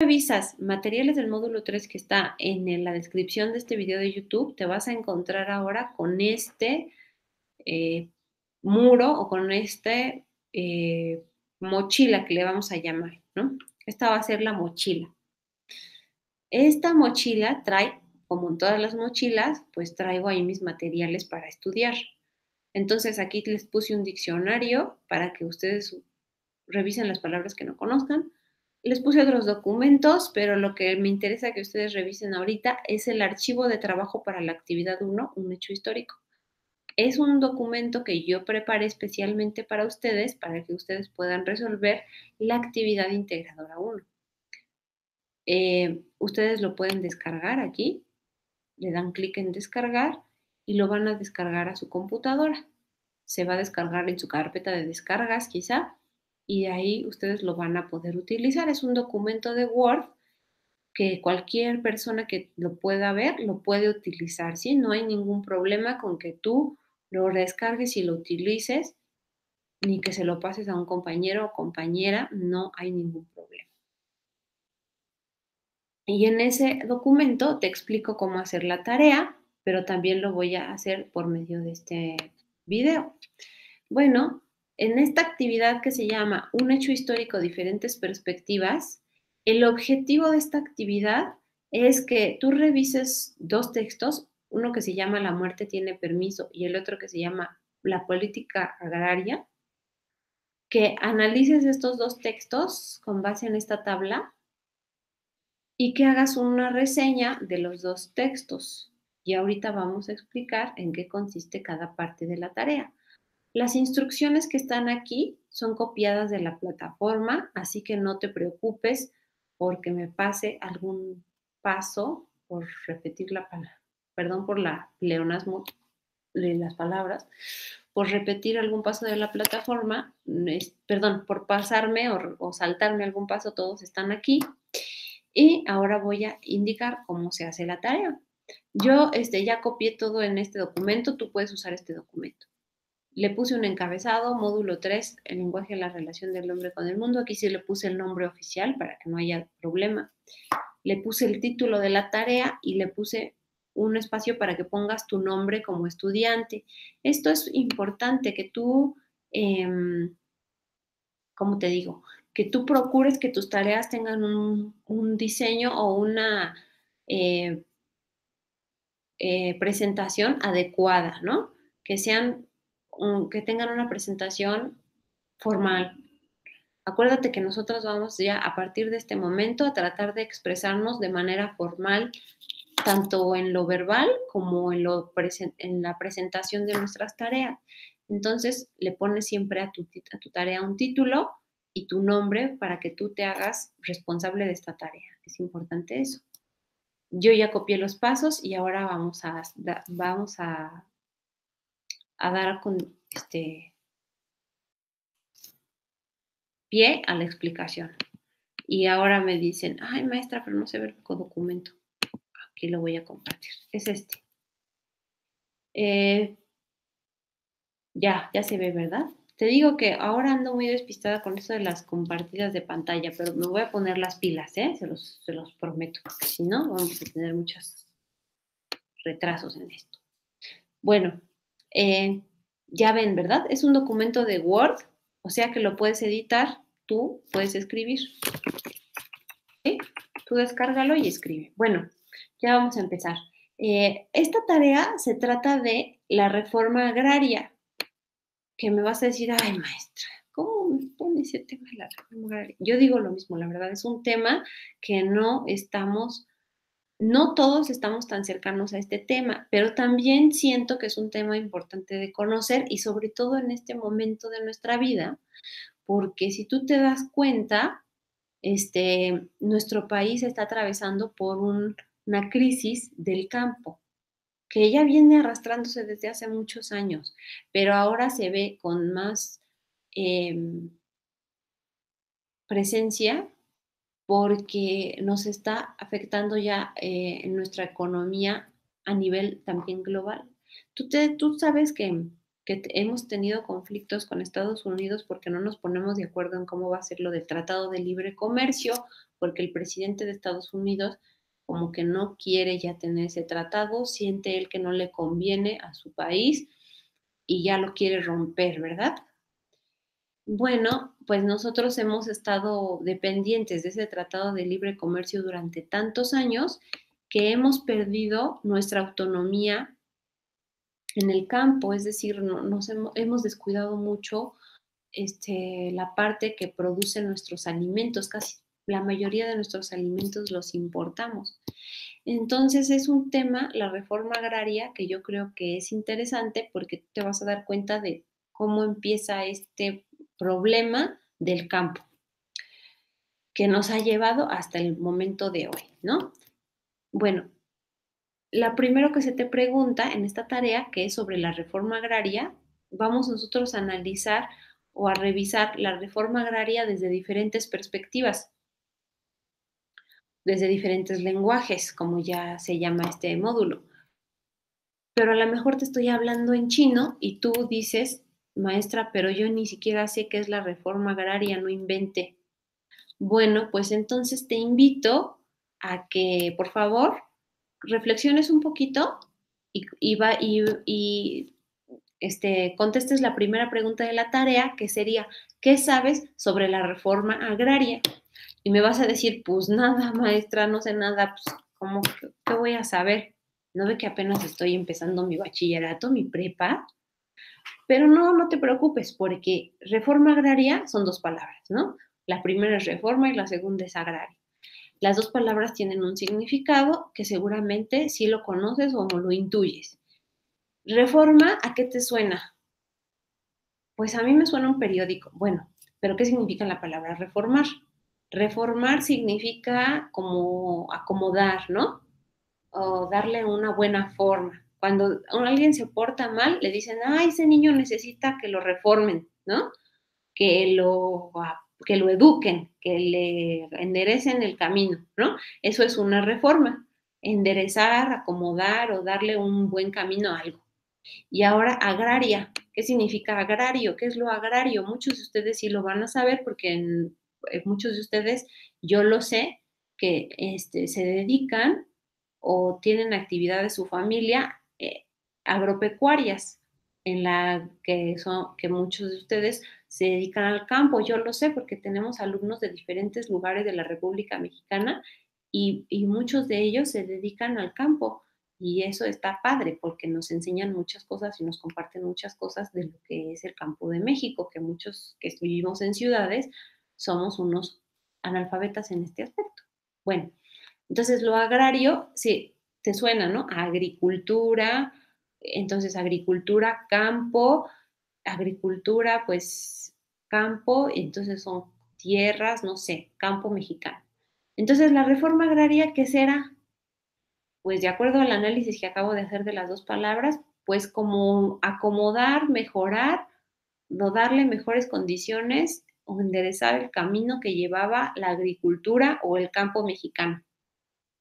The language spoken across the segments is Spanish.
revisas materiales del módulo 3 que está en la descripción de este video de YouTube, te vas a encontrar ahora con este eh, muro o con este mochila que le vamos a llamar, ¿no? Esta va a ser la mochila. Esta mochila trae, como en todas las mochilas, pues traigo ahí mis materiales para estudiar. Entonces aquí les puse un diccionario para que ustedes revisen las palabras que no conozcan. Les puse otros documentos, pero lo que me interesa que ustedes revisen ahorita es el archivo de trabajo para la actividad 1, un hecho histórico. Es un documento que yo preparé especialmente para ustedes, para que ustedes puedan resolver la actividad integradora 1. Ustedes lo pueden descargar aquí, le dan clic en descargar y lo van a descargar a su computadora. Se va a descargar en su carpeta de descargas quizá y de ahí ustedes lo van a poder utilizar. Es un documento de Word que cualquier persona que lo pueda ver lo puede utilizar, ¿sí? No hay ningún problema con que tú lo descargues y lo utilices, ni que se lo pases a un compañero o compañera, no hay ningún problema. Y en ese documento te explico cómo hacer la tarea, pero también lo voy a hacer por medio de este video. Bueno, en esta actividad que se llama Un hecho histórico, diferentes perspectivas, el objetivo de esta actividad es que tú revises dos textos, uno que se llama La muerte tiene permiso y el otro que se llama La política agraria, que analices estos dos textos con base en esta tabla y que hagas una reseña de los dos textos. Y ahorita vamos a explicar en qué consiste cada parte de la tarea. Las instrucciones que están aquí son copiadas de la plataforma, así que no te preocupes porque me pase algún paso por repetir la palabra, perdón por la pleonasmo de las palabras, por repetir algún paso de la plataforma, perdón, por pasarme o saltarme algún paso, todos están aquí. Y ahora voy a indicar cómo se hace la tarea. Yo ya copié todo en este documento, tú puedes usar este documento. Le puse un encabezado, módulo 3, el lenguaje de la relación del hombre con el mundo. Aquí sí le puse el nombre oficial para que no haya problema. Le puse el título de la tarea y le puse un espacio para que pongas tu nombre como estudiante. Esto es importante que tú, ¿cómo te digo? Que tú procures que tus tareas tengan un diseño o una eh, presentación adecuada, ¿no? Que sean, que tengan una presentación formal. Acuérdate que nosotros vamos ya a partir de este momento a tratar de expresarnos de manera formal, tanto en lo verbal como en la presentación de nuestras tareas. Entonces, le pones siempre a tu tarea un título y tu nombre para que tú te hagas responsable de esta tarea. Es importante eso. Yo ya copié los pasos y ahora vamos a dar con pie a la explicación. Y ahora me dicen, ay maestra, pero no se ve el documento. Aquí lo voy a compartir. Es este. Ya se ve, ¿verdad? Te digo que ahora ando muy despistada con esto de las compartidas de pantalla, pero me voy a poner las pilas, ¿eh? Se los prometo, porque si no, vamos a tener muchos retrasos en esto. Bueno, ya ven, ¿verdad? Es un documento de Word, o sea que lo puedes editar, tú puedes escribir. ¿Sí? Tú descárgalo y escribe. Bueno, ya vamos a empezar. Esta tarea se trata de la reforma agraria, que me vas a decir, ay maestra, ¿cómo me pone ese tema de la reforma agraria? Yo digo lo mismo, la verdad, es un tema que no todos estamos tan cercanos a este tema, pero también siento que es un tema importante de conocer y sobre todo en este momento de nuestra vida, porque si tú te das cuenta, nuestro país está atravesando por una crisis del campo, que ya viene arrastrándose desde hace muchos años, pero ahora se ve con más presencia porque nos está afectando ya en nuestra economía a nivel también global. Tú sabes que hemos tenido conflictos con Estados Unidos porque no nos ponemos de acuerdo en cómo va a ser lo del Tratado de Libre Comercio, porque el presidente de Estados Unidos como que no quiere ya tener ese tratado, siente él que no le conviene a su país y ya lo quiere romper, ¿verdad? Bueno, pues nosotros hemos estado dependientes de ese tratado de libre comercio durante tantos años que hemos perdido nuestra autonomía en el campo, es decir, hemos descuidado mucho la parte que produce nuestros alimentos, casi la mayoría de nuestros alimentos los importamos. Entonces es un tema, la reforma agraria, que yo creo que es interesante porque te vas a dar cuenta de cómo empieza este problema del campo que nos ha llevado hasta el momento de hoy, ¿no? Bueno, la primero que se te pregunta en esta tarea, que es sobre la reforma agraria, vamos nosotros a analizar o a revisar la reforma agraria desde diferentes perspectivas, desde diferentes lenguajes, como ya se llama este módulo. Pero a lo mejor te estoy hablando en chino y tú dices, maestra, pero yo ni siquiera sé qué es la reforma agraria, no invente. Bueno, pues entonces te invito a que, por favor, reflexiones un poquito y contestes la primera pregunta de la tarea, que sería, ¿qué sabes sobre la reforma agraria? Y me vas a decir, pues nada, maestra, no sé nada, pues ¿cómo qué voy a saber? ¿No ve que apenas estoy empezando mi bachillerato, mi prepa? Pero no, no te preocupes, porque reforma agraria son dos palabras, ¿no? La primera es reforma y la segunda es agraria. Las dos palabras tienen un significado que seguramente sí lo conoces o no lo intuyes. Reforma, ¿a qué te suena? Pues a mí me suena un periódico. Bueno, pero ¿qué significa la palabra reformar? Reformar significa como acomodar, ¿no? O darle una buena forma. Cuando alguien se porta mal, le dicen, ay, ese niño necesita que lo reformen, ¿no? Que lo, que lo eduquen, que le enderecen el camino, ¿no? Eso es una reforma, enderezar, acomodar o darle un buen camino a algo. Y ahora agraria. ¿Qué significa agrario? ¿Qué es lo agrario? Muchos de ustedes sí lo van a saber porque muchos de ustedes, yo lo sé, que se dedican o tienen actividades su familia agropecuarias, en la que muchos de ustedes se dedican al campo. Yo lo sé porque tenemos alumnos de diferentes lugares de la República Mexicana y muchos de ellos se dedican al campo. Y eso está padre porque nos enseñan muchas cosas y nos comparten muchas cosas de lo que es el campo de México, que muchos que vivimos en ciudades somos unos analfabetas en este aspecto. Bueno, entonces lo agrario, sí, te suena, ¿no? Agricultura, entonces agricultura, campo, agricultura, pues campo, entonces son tierras, no sé, campo mexicano. Entonces la reforma agraria, ¿qué será? Pues de acuerdo al análisis que acabo de hacer de las dos palabras, pues como acomodar, mejorar, no darle mejores condiciones o enderezar el camino que llevaba la agricultura o el campo mexicano.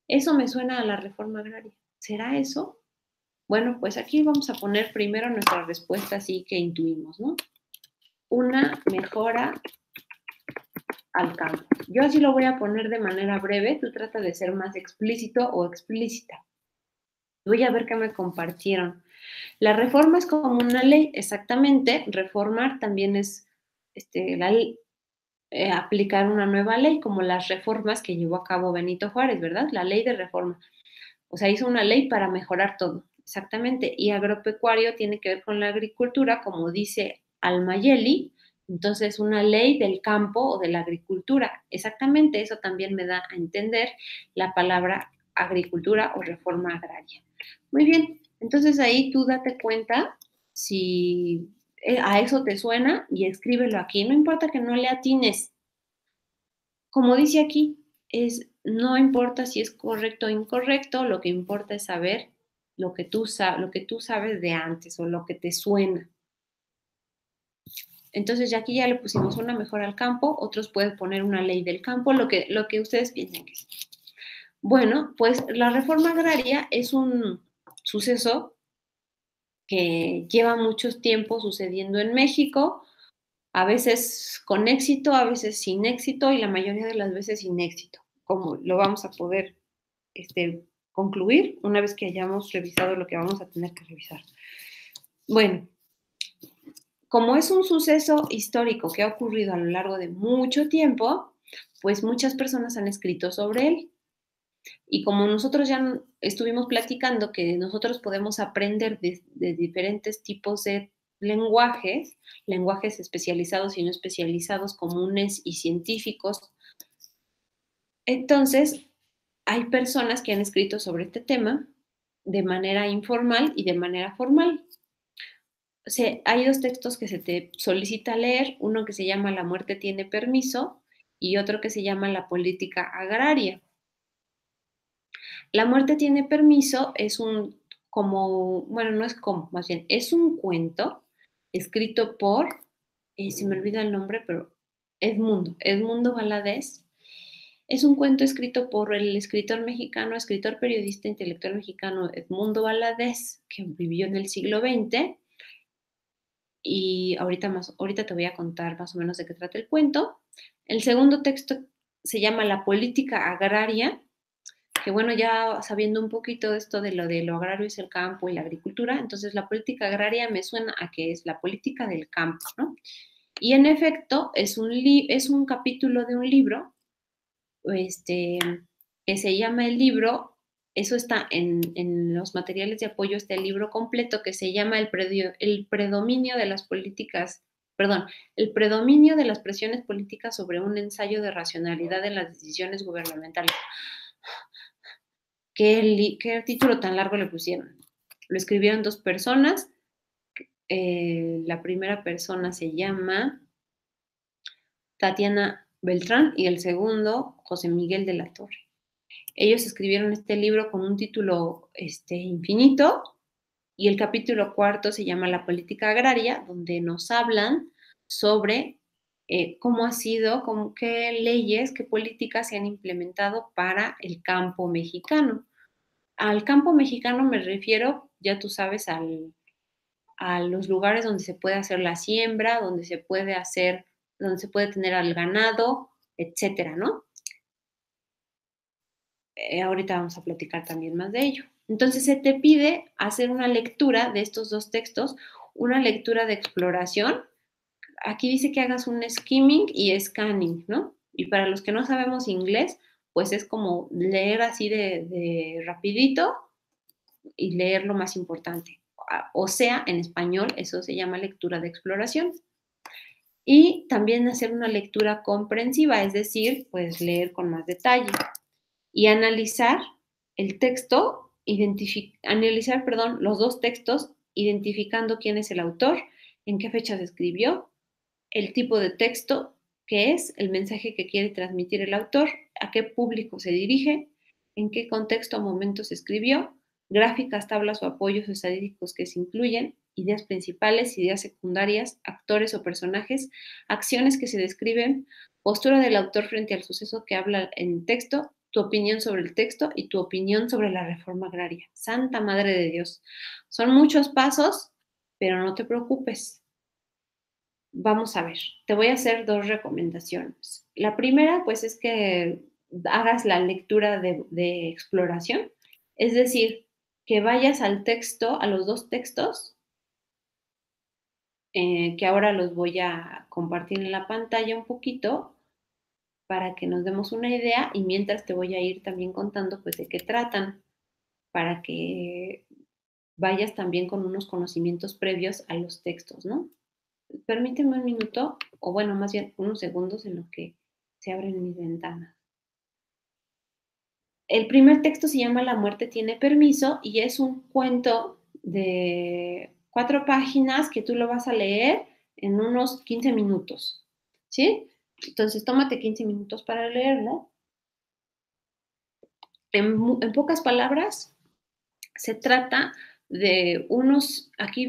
Eso me suena a la reforma agraria. ¿Será eso? Bueno, pues aquí vamos a poner primero nuestra respuesta así que intuimos, ¿no? Una mejora al campo. Yo así lo voy a poner de manera breve, tú trata de ser más explícito o explícita. Voy a ver qué me compartieron. La reforma es como una ley, exactamente. Reformar también es aplicar una nueva ley, como las reformas que llevó a cabo Benito Juárez, ¿verdad? La ley de reforma. O sea, hizo una ley para mejorar todo, exactamente. Y agropecuario tiene que ver con la agricultura, como dice Almayeli, entonces una ley del campo o de la agricultura. Exactamente, eso también me da a entender la palabra agricultura o reforma agraria. Muy bien, entonces ahí tú date cuenta si a eso te suena y escríbelo aquí. No importa que no le atines. Como dice aquí, no importa si es correcto o incorrecto, lo que importa es saber lo que tú sabes de antes o lo que te suena. Entonces ya aquí ya le pusimos una mejora al campo, otros pueden poner una ley del campo, lo que ustedes piensen que es. Bueno, pues la reforma agraria es un suceso que lleva mucho tiempo sucediendo en México, a veces con éxito, a veces sin éxito y la mayoría de las veces sin éxito, como lo vamos a poder concluir una vez que hayamos revisado lo que vamos a tener que revisar. Bueno, como es un suceso histórico que ha ocurrido a lo largo de mucho tiempo, pues muchas personas han escrito sobre él. Y como nosotros ya estuvimos platicando que nosotros podemos aprender de diferentes tipos de lenguajes, lenguajes especializados y no especializados, comunes y científicos, entonces hay personas que han escrito sobre este tema de manera informal y de manera formal. O sea, hay dos textos que se te solicita leer, uno que se llama La muerte tiene permiso y otro que se llama La política agraria. La muerte tiene permiso es bueno, no es como, más bien, es un cuento escrito por, se me olvida el nombre, pero Edmundo Valadez. Es un cuento escrito por el escritor mexicano, escritor, periodista, intelectual mexicano Edmundo Valadez, que vivió en el siglo XX. Y ahorita te voy a contar más o menos de qué trata el cuento. El segundo texto se llama La política agraria, que bueno, ya sabiendo un poquito esto de lo agrario es el campo y la agricultura, entonces la política agraria me suena a que es la política del campo, ¿no? Y en efecto, es un capítulo de un libro, este, que se llama el libro, eso está en los materiales de apoyo, está el libro completo que se llama el predominio de las políticas, perdón, el predominio de las presiones políticas sobre un ensayo de racionalidad en las decisiones gubernamentales. ¿Qué título tan largo le pusieron? Lo escribieron dos personas. La primera persona se llama Tatiana Beltrán y el segundo José Miguel de la Torre. Ellos escribieron este libro con un título infinito y el capítulo cuarto se llama La política agraria, donde nos hablan sobre cómo ha sido, qué leyes, qué políticas se han implementado para el campo mexicano. Al campo mexicano me refiero, ya tú sabes, a los lugares donde se puede hacer la siembra, donde se puede tener al ganado, etcétera, ¿no? Ahorita vamos a platicar también más de ello. Entonces se te pide hacer una lectura de estos dos textos, una lectura de exploración. Aquí dice que hagas un skimming y scanning, ¿no? Y para los que no sabemos inglés, pues es como leer así de rapidito y leer lo más importante. O sea, en español eso se llama lectura de exploración. Y también hacer una lectura comprensiva, es decir, pues leer con más detalle y analizar el texto, analizar, perdón, los dos textos, identificando quién es el autor, en qué fecha se escribió, el tipo de texto que es, el mensaje que quiere transmitir el autor, a qué público se dirige, en qué contexto o momento se escribió, gráficas, tablas o apoyos estadísticos que se incluyen, ideas principales, ideas secundarias, actores o personajes, acciones que se describen, postura del autor frente al suceso que habla en texto, tu opinión sobre el texto y tu opinión sobre la reforma agraria. Santa Madre de Dios. Son muchos pasos, pero no te preocupes. Vamos a ver, te voy a hacer dos recomendaciones. La primera, pues, es que hagas la lectura de exploración, es decir, que vayas al texto, a los dos textos, que ahora los voy a compartir en la pantalla un poquito para que nos demos una idea y mientras te voy a ir también contando, pues, de qué tratan, para que vayas también con unos conocimientos previos a los textos, ¿no? Permíteme un minuto, o bueno, más bien unos segundos en lo que se abren mis ventanas. El primer texto se llama La muerte tiene permiso y es un cuento de 4 páginas que tú lo vas a leer en unos 15 minutos, ¿sí? Entonces, tómate 15 minutos para leerlo. En pocas palabras, se trata de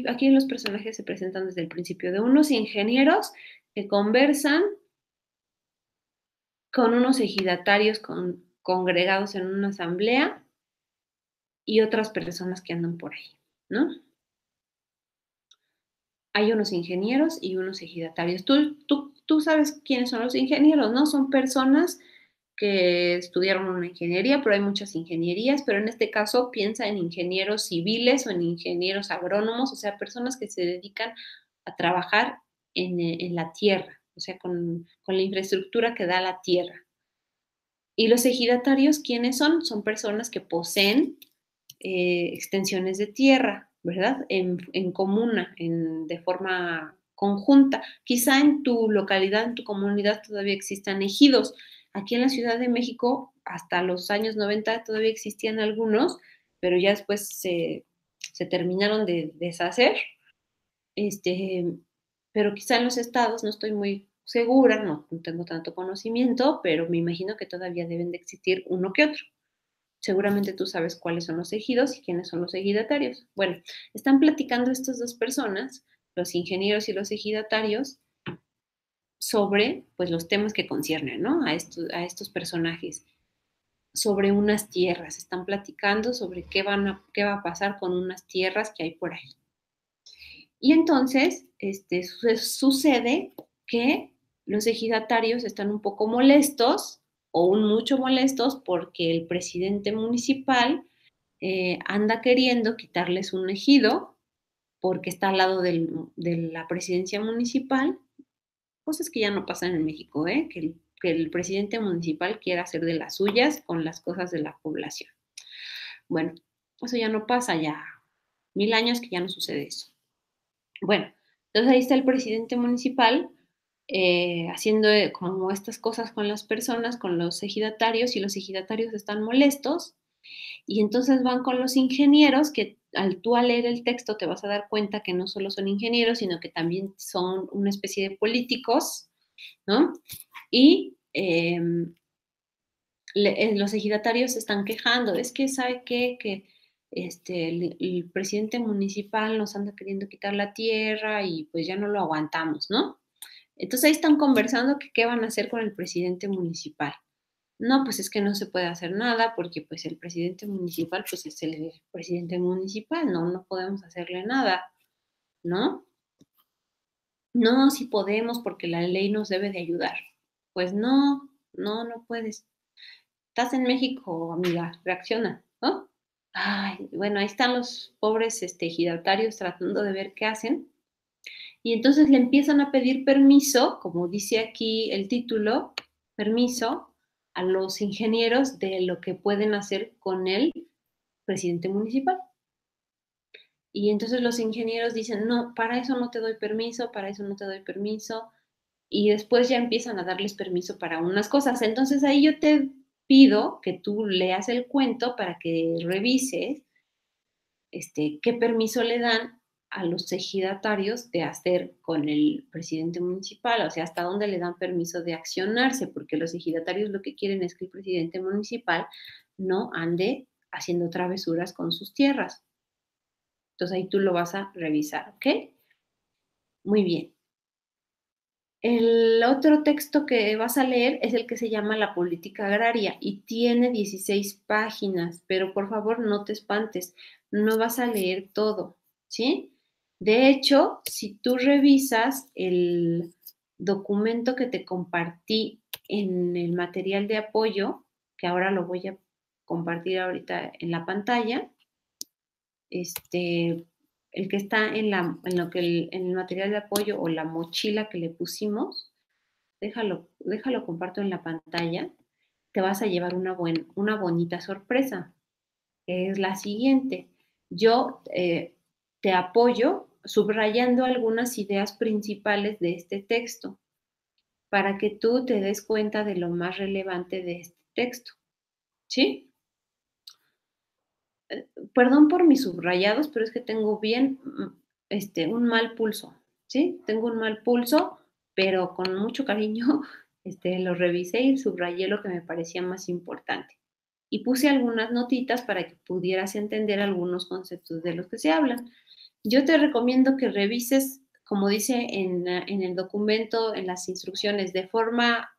aquí los personajes se presentan desde el principio, de unos ingenieros que conversan con unos ejidatarios congregados en una asamblea y otras personas que andan por ahí, ¿no? hay unos ingenieros y unos ejidatarios. Tú sabes quiénes son los ingenieros, ¿no? Son personas que estudiaron una ingeniería, pero hay muchas ingenierías, pero en este caso piensa en ingenieros civiles o en ingenieros agrónomos, o sea, personas que se dedican a trabajar en la tierra, o sea, con la infraestructura que da la tierra. Y los ejidatarios, ¿quiénes son? Son personas que poseen extensiones de tierra, ¿verdad? En comuna, de forma conjunta. Quizá en tu localidad, en tu comunidad todavía existan ejidos. Aquí en la Ciudad de México, hasta los años 90 todavía existían algunos, pero ya después se terminaron de deshacer. Este, pero quizá en los estados, no estoy muy segura, no tengo tanto conocimiento, pero me imagino que todavía deben de existir uno que otro. Seguramente tú sabes cuáles son los ejidos y quiénes son los ejidatarios. Bueno, están platicando estas dos personas, los ingenieros y los ejidatarios, sobre pues los temas que conciernen, ¿no? A estos personajes, sobre unas tierras. Están platicando sobre qué va a pasar con unas tierras que hay por ahí. Y entonces, sucede que los ejidatarios están un poco molestos o un mucho molestos porque el presidente municipal anda queriendo quitarles un ejido porque está al lado de la presidencia municipal, cosas que ya no pasan en México, ¿eh? Que el presidente municipal quiera hacer de las suyas con las cosas de la población. Bueno, eso ya no pasa, ya 1000 años que ya no sucede eso. Bueno, entonces ahí está el presidente municipal haciendo como estas cosas con las personas, con los ejidatarios, y los ejidatarios están molestos, y entonces van con los ingenieros, que tú al leer el texto te vas a dar cuenta que no solo son ingenieros, sino que también son una especie de políticos, ¿no? Y los ejidatarios se están quejando, es que, ¿sabe qué? Que el presidente municipal nos anda queriendo quitar la tierra y pues ya no lo aguantamos, ¿no? Entonces ahí están conversando que qué van a hacer con el presidente municipal. No, pues es que no se puede hacer nada porque pues el presidente municipal pues es el presidente municipal, no podemos hacerle nada, ¿no? No, sí podemos porque la ley nos debe de ayudar. Pues no puedes. Estás en México, amiga, reacciona, ¿no? Ay, bueno, ahí están los pobres ejidatarios tratando de ver qué hacen. Y entonces le empiezan a pedir permiso, como dice aquí el título, permiso a los ingenieros de lo que pueden hacer con el presidente municipal. Y entonces los ingenieros dicen, no, para eso no te doy permiso, para eso no te doy permiso. Y después ya empiezan a darles permiso para unas cosas. Entonces ahí yo te pido que tú leas el cuento para que revises qué permiso le dan a los ejidatarios de hacer con el presidente municipal, o sea, hasta dónde le dan permiso de accionarse, porque los ejidatarios lo que quieren es que el presidente municipal no ande haciendo travesuras con sus tierras. Entonces ahí tú lo vas a revisar, ¿ok? Muy bien. El otro texto que vas a leer es el que se llama La política agraria y tiene 16 páginas, pero por favor no te espantes, no vas a leer todo, ¿sí? De hecho, si tú revisas el documento que te compartí en el material de apoyo, que ahora lo voy a compartir ahorita en la pantalla, el que está en el material de apoyo o la mochila que le pusimos, déjalo comparto en la pantalla, te vas a llevar una bonita sorpresa, que es la siguiente. Yo te apoyo subrayando algunas ideas principales de este texto para que tú te des cuenta de lo más relevante de este texto, ¿sí? Perdón por mis subrayados, pero es que tengo bien, un mal pulso, ¿sí? Tengo un mal pulso, pero con mucho cariño, lo revisé y subrayé lo que me parecía más importante. Y puse algunas notitas para que pudieras entender algunos conceptos de los que se hablan. Yo te recomiendo que revises, como dice en el documento, en las instrucciones, de forma,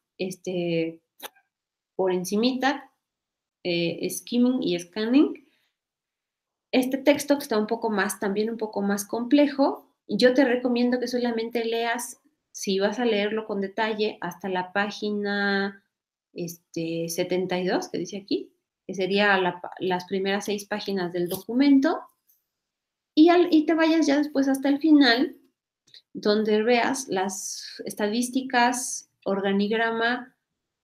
por encimita, skimming y scanning, este texto que está también un poco más complejo Yo te recomiendo que solamente leas, si vas a leerlo con detalle, hasta la página 72, que dice aquí, que sería las primeras 6 páginas del documento, y te vayas ya después hasta el final, donde veas las estadísticas, organigrama,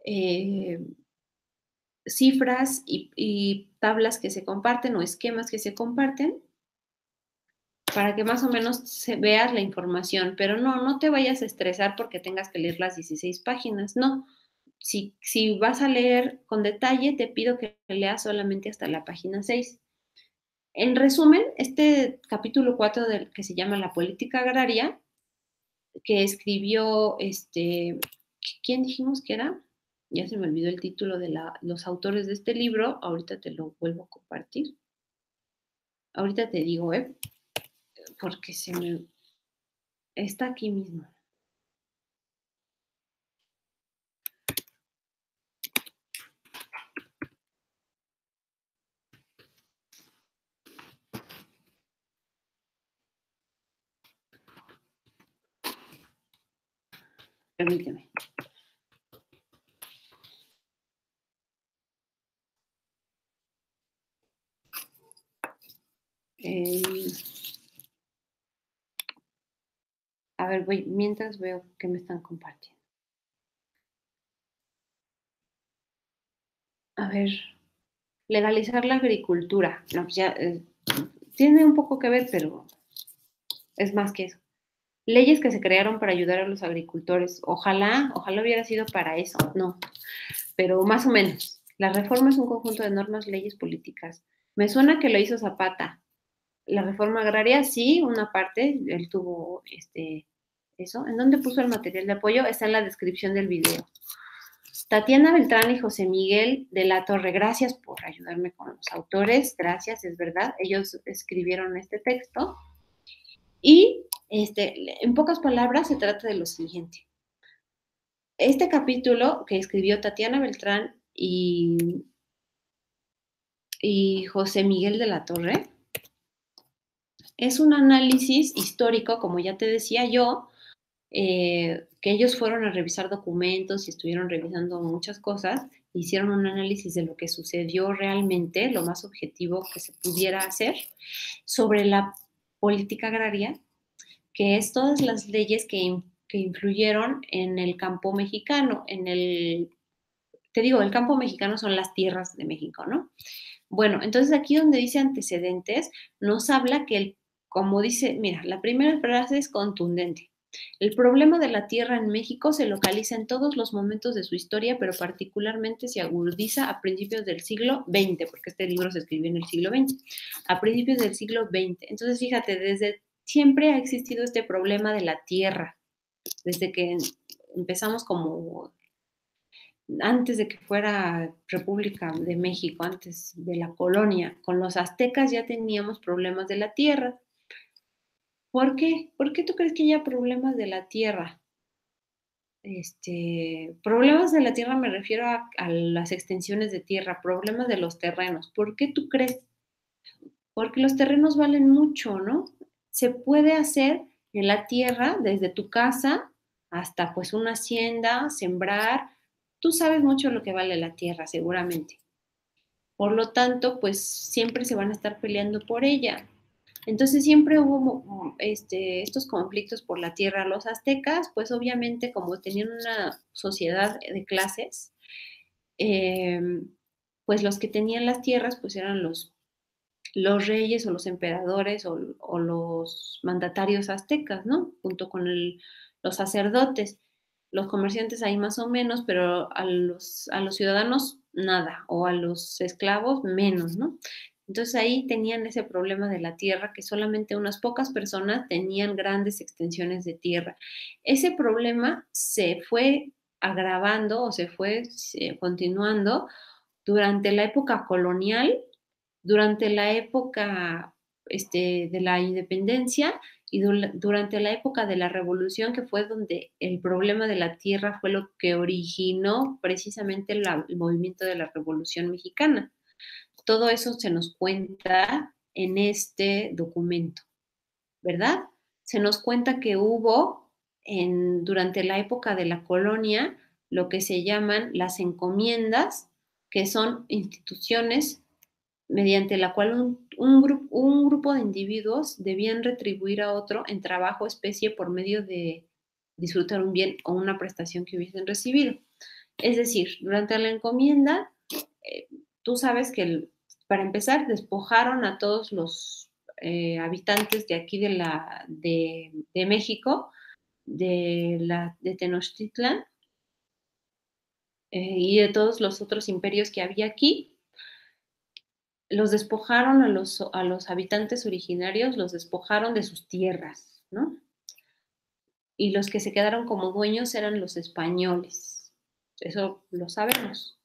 eh, cifras y tablas que se comparten o esquemas que se comparten para que más o menos veas la información, pero no te vayas a estresar porque tengas que leer las 16 páginas, no. Si vas a leer con detalle, te pido que leas solamente hasta la página 6. En resumen, este capítulo 4 del que se llama La política agraria, que escribió, ¿quién dijimos que era? Ya se me olvidó el título de los autores de este libro, ahorita te lo vuelvo a compartir. Ahorita te digo, porque está aquí mismo. Permíteme. A ver, voy, mientras veo que me están compartiendo. A ver, legalizar la agricultura. No, pues ya tiene un poco que ver, pero es más que eso. Leyes que se crearon para ayudar a los agricultores. Ojalá hubiera sido para eso. No, pero más o menos. La reforma es un conjunto de normas, leyes, políticas. Me suena que lo hizo Zapata. La reforma agraria, sí, una parte, él tuvo eso. ¿En dónde puso el material de apoyo? Está en la descripción del video. Tatiana Beltrán y José Miguel de la Torre, gracias por ayudarme con los autores, gracias, es verdad, ellos escribieron este texto y en pocas palabras se trata de lo siguiente. Este capítulo que escribió Tatiana Beltrán y José Miguel de la Torre es un análisis histórico, como ya te decía yo, que ellos fueron a revisar documentos y estuvieron revisando muchas cosas, hicieron un análisis de lo que sucedió realmente, lo más objetivo que se pudiera hacer, sobre la política agraria, que es todas las leyes que influyeron en el campo mexicano, te digo, el campo mexicano son las tierras de México, ¿no? Bueno, entonces aquí donde dice antecedentes, nos habla que, como dice, mira, la primera frase es contundente. El problema de la tierra en México se localiza en todos los momentos de su historia, pero particularmente se agudiza a principios del siglo XX, porque este libro se escribió en el siglo XX, a principios del siglo XX. Entonces, fíjate, desde siempre ha existido este problema de la tierra, desde que empezamos como antes de que fuera República de México, antes de la colonia, con los aztecas ya teníamos problemas de la tierra. ¿Por qué? ¿Por qué tú crees que haya problemas de la tierra? Problemas de la tierra me refiero a las extensiones de tierra, problemas de los terrenos. ¿Por qué tú crees? Porque los terrenos valen mucho, ¿no? Se puede hacer en la tierra, desde tu casa hasta pues una hacienda, sembrar. Tú sabes mucho lo que vale la tierra, seguramente. Por lo tanto, pues siempre se van a estar peleando por ella. Entonces siempre hubo estos conflictos por la tierra. Los aztecas, pues obviamente como tenían una sociedad de clases, eh, pues los que tenían las tierras, pues eran los reyes o los emperadores o los mandatarios aztecas, ¿no? Junto con los sacerdotes, los comerciantes ahí más o menos, pero a los ciudadanos nada, o a los esclavos menos, ¿no? Entonces ahí tenían ese problema de la tierra, que solamente unas pocas personas tenían grandes extensiones de tierra. Ese problema se fue agravando o se fue continuando durante la época colonial, durante la época de la independencia y durante la época de la revolución, que fue donde el problema de la tierra fue lo que originó precisamente el movimiento de la Revolución Mexicana. Todo eso se nos cuenta en este documento, ¿verdad? se nos cuenta que hubo durante la época de la colonia lo que se llaman las encomiendas, que son instituciones mediante la cual un grupo de individuos debían retribuir a otro en trabajo especie por medio de disfrutar un bien o una prestación que hubiesen recibido. Es decir, durante la encomienda, eh, tú sabes que para empezar despojaron a todos los habitantes de aquí de México, de Tenochtitlan, y de todos los otros imperios que había aquí. Los despojaron a los habitantes originarios, los despojaron de sus tierras, ¿no? Y los que se quedaron como dueños eran los españoles. Eso lo sabemos.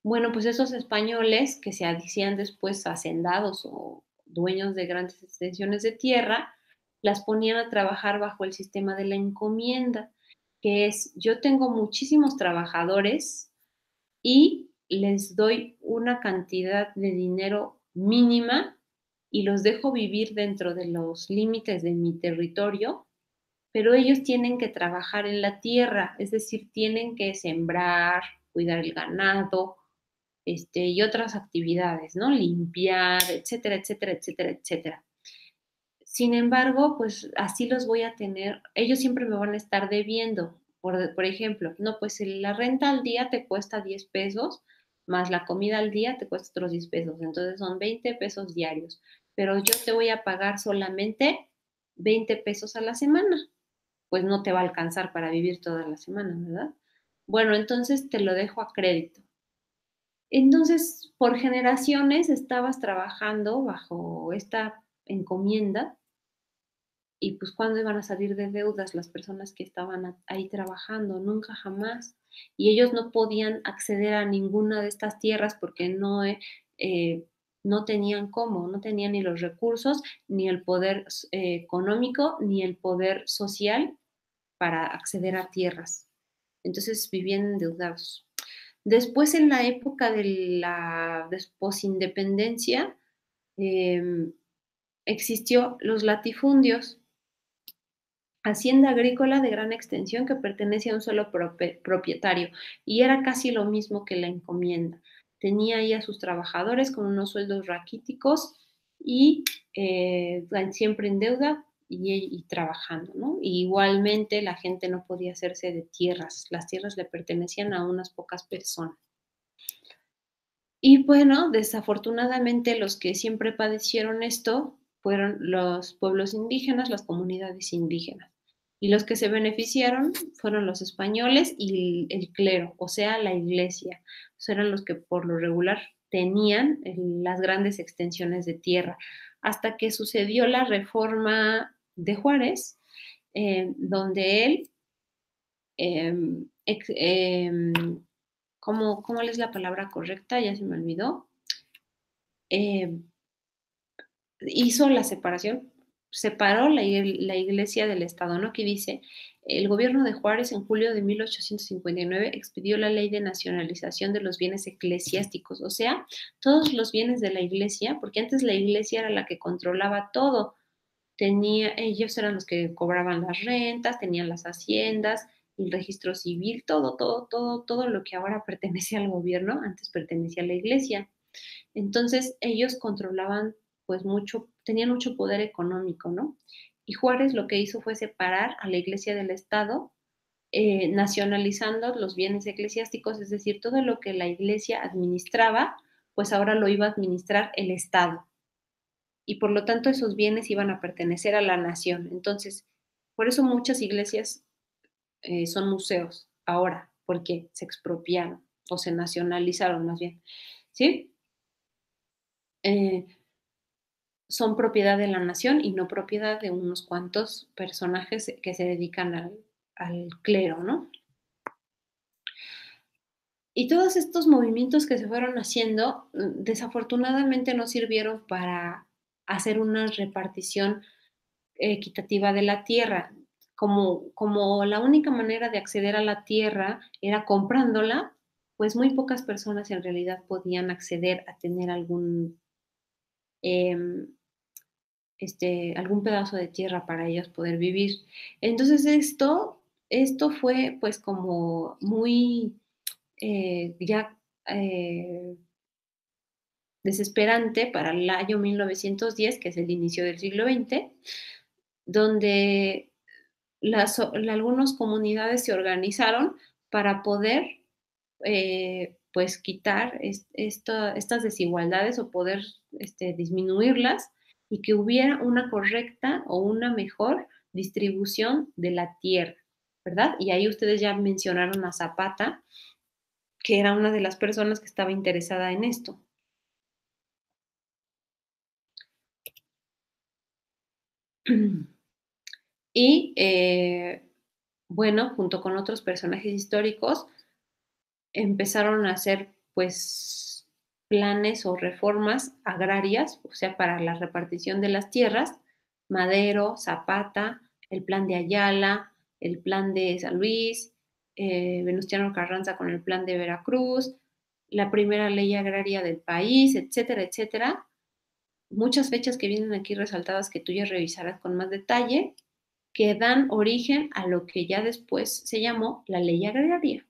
Bueno, pues esos españoles que se hacían después hacendados o dueños de grandes extensiones de tierra, las ponían a trabajar bajo el sistema de la encomienda, que es, yo tengo muchísimos trabajadores y les doy una cantidad de dinero mínima y los dejo vivir dentro de los límites de mi territorio, pero ellos tienen que trabajar en la tierra, es decir, tienen que sembrar, cuidar el ganado, y otras actividades, ¿no? Limpiar, etcétera, etcétera, etcétera, etcétera. Sin embargo, pues así los voy a tener, ellos siempre me van a estar debiendo. Por ejemplo, no, pues la renta al día te cuesta 10 pesos, más la comida al día te cuesta otros 10 pesos, entonces son 20 pesos diarios, pero yo te voy a pagar solamente 20 pesos a la semana, pues no te va a alcanzar para vivir toda la semana, ¿verdad? Bueno, entonces te lo dejo a crédito. Entonces, por generaciones estabas trabajando bajo esta encomienda y pues cuándo iban a salir de deudas las personas que estaban ahí trabajando, nunca jamás. Y ellos no podían acceder a ninguna de estas tierras porque eh, no tenían cómo, no tenían ni los recursos, ni el poder económico, ni el poder social para acceder a tierras. Entonces vivían endeudados. Después, en la época de la posindependencia, eh, existió los latifundios, hacienda agrícola de gran extensión que pertenece a un solo propietario, y era casi lo mismo que la encomienda. Tenía ahí a sus trabajadores con unos sueldos raquíticos y siempre en deuda y trabajando, ¿no? Y igualmente la gente no podía hacerse de tierras, las tierras le pertenecían a unas pocas personas. Y bueno, desafortunadamente los que siempre padecieron esto fueron los pueblos indígenas, las comunidades indígenas. Y los que se beneficiaron fueron los españoles y el clero, o sea, la iglesia. Eran los que por lo regular tenían las grandes extensiones de tierra. Hasta que sucedió la reforma de Juárez, donde él ¿cómo es la palabra correcta? Ya se me olvidó. Eh, Hizo la separación, separó la iglesia del Estado, ¿no? Que dice, el gobierno de Juárez en julio de 1859 expidió la ley de nacionalización de los bienes eclesiásticos, o sea, todos los bienes de la iglesia, porque antes la iglesia era la que controlaba todo, ellos eran los que cobraban las rentas, tenían las haciendas, el registro civil, todo lo que ahora pertenece al gobierno, antes pertenecía a la iglesia. Entonces ellos controlaban pues mucho, tenían mucho poder económico, ¿no? Y Juárez lo que hizo fue separar a la iglesia del Estado, nacionalizando los bienes eclesiásticos, es decir, todo lo que la iglesia administraba, pues ahora lo iba a administrar el Estado y por lo tanto esos bienes iban a pertenecer a la nación. Entonces, por eso muchas iglesias son museos ahora, porque se expropiaron o se nacionalizaron más bien, ¿sí? Eh, Son propiedad de la nación y no propiedad de unos cuantos personajes que se dedican al clero, ¿no? Y todos estos movimientos que se fueron haciendo, desafortunadamente no sirvieron para hacer una repartición equitativa de la tierra. Como la única manera de acceder a la tierra era comprándola, pues muy pocas personas en realidad podían acceder a tener algún, eh, algún pedazo de tierra para ellos poder vivir. Entonces esto fue pues como muy ya desesperante para el año 1910, que es el inicio del siglo XX, donde algunas comunidades se organizaron para poder pues quitar estas desigualdades o poder disminuirlas y que hubiera una correcta o una mejor distribución de la tierra, ¿verdad? Y ahí ustedes ya mencionaron a Zapata, que era una de las personas que estaba interesada en esto. Y bueno, junto con otros personajes históricos, empezaron a hacer pues planes o reformas agrarias, o sea, para la repartición de las tierras, Madero, Zapata, el plan de Ayala, el plan de San Luis, Venustiano Carranza con el plan de Veracruz, la primera ley agraria del país, etcétera, etcétera. Muchas fechas que vienen aquí resaltadas que tú ya revisarás con más detalle, que dan origen a lo que ya después se llamó la ley agraria.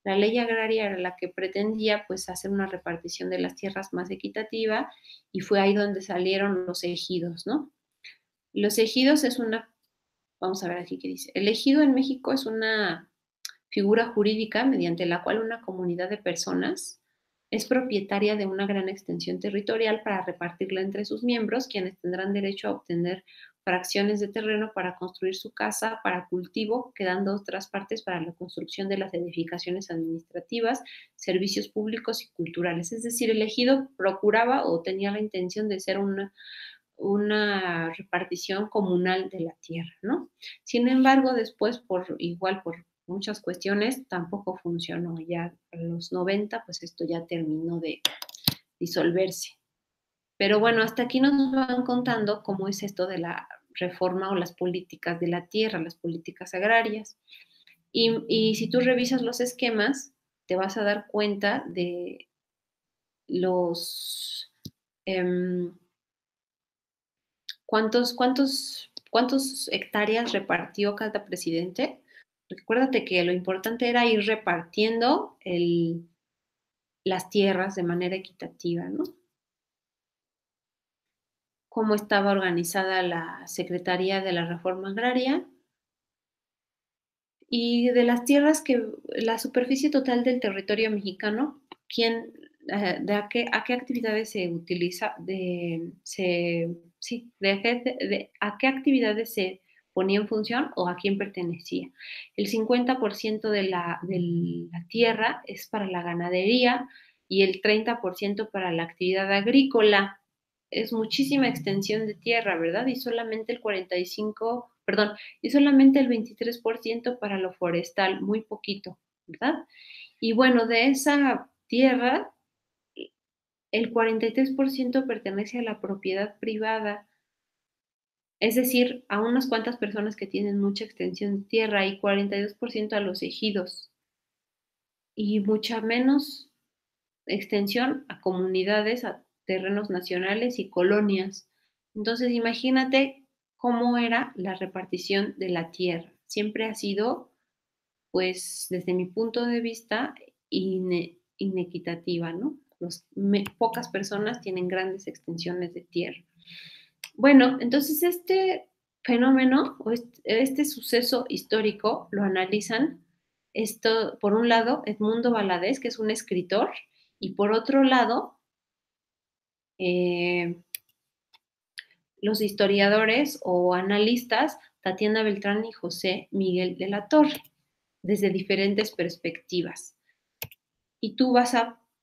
La ley agraria era la que pretendía pues hacer una repartición de las tierras más equitativa y fue ahí donde salieron los ejidos, ¿no? Los ejidos es una, vamos a ver aquí qué dice, el ejido en México es una figura jurídica mediante la cual una comunidad de personas es propietaria de una gran extensión territorial para repartirla entre sus miembros, quienes tendrán derecho a obtener fracciones de terreno para construir su casa, para cultivo, quedando otras partes para la construcción de las edificaciones administrativas, servicios públicos y culturales. Es decir, el ejido procuraba o tenía la intención de ser una repartición comunal de la tierra, ¿no? Sin embargo, después, por muchas cuestiones, tampoco funcionó. Ya a los 90, pues esto ya terminó de disolverse. Pero bueno, hasta aquí nos van contando cómo es esto de la reforma o las políticas de la tierra, las políticas agrarias. Y si tú revisas los esquemas, te vas a dar cuenta de los... Eh, ¿Cuántos hectáreas repartió cada presidente? Recuérdate que lo importante era ir repartiendo las tierras de manera equitativa, ¿no? Cómo estaba organizada la Secretaría de la Reforma Agraria y de las tierras la superficie total del territorio mexicano, quién, a qué actividades se utiliza, sí, a qué actividades se ponía en función o a quién pertenecía. El 50% de la tierra es para la ganadería y el 30% para la actividad agrícola. Es muchísima extensión de tierra, ¿verdad? Y solamente el 45, perdón, y solamente el 23% para lo forestal, muy poquito, ¿verdad? Y bueno, de esa tierra, el 43% pertenece a la propiedad privada, es decir, a unas cuantas personas que tienen mucha extensión de tierra y 42% a los ejidos y mucha menos extensión a comunidades, a terrenos nacionales y colonias. Entonces, imagínate cómo era la repartición de la tierra. Siempre ha sido, pues, desde mi punto de vista, inequitativa, ¿no? Pocas personas tienen grandes extensiones de tierra. Bueno, entonces este fenómeno o este suceso histórico lo analizan esto, por un lado, Edmundo Valadez, que es un escritor, y por otro lado, eh, los historiadores o analistas Tatiana Beltrán y José Miguel de la Torre, desde diferentes perspectivas. Y tú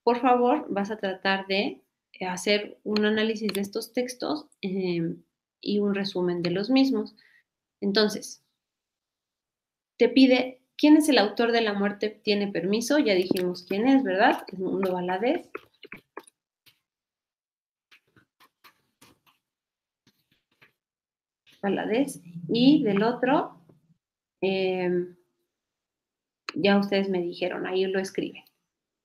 por favor, vas a tratar de hacer un análisis de estos textos y un resumen de los mismos. Entonces, te pide, ¿quién es el autor de La muerte tiene permiso? Ya dijimos quién es, ¿verdad? Edmundo Valadez. Valadez. Y del otro, ya ustedes me dijeron, ahí lo escriben.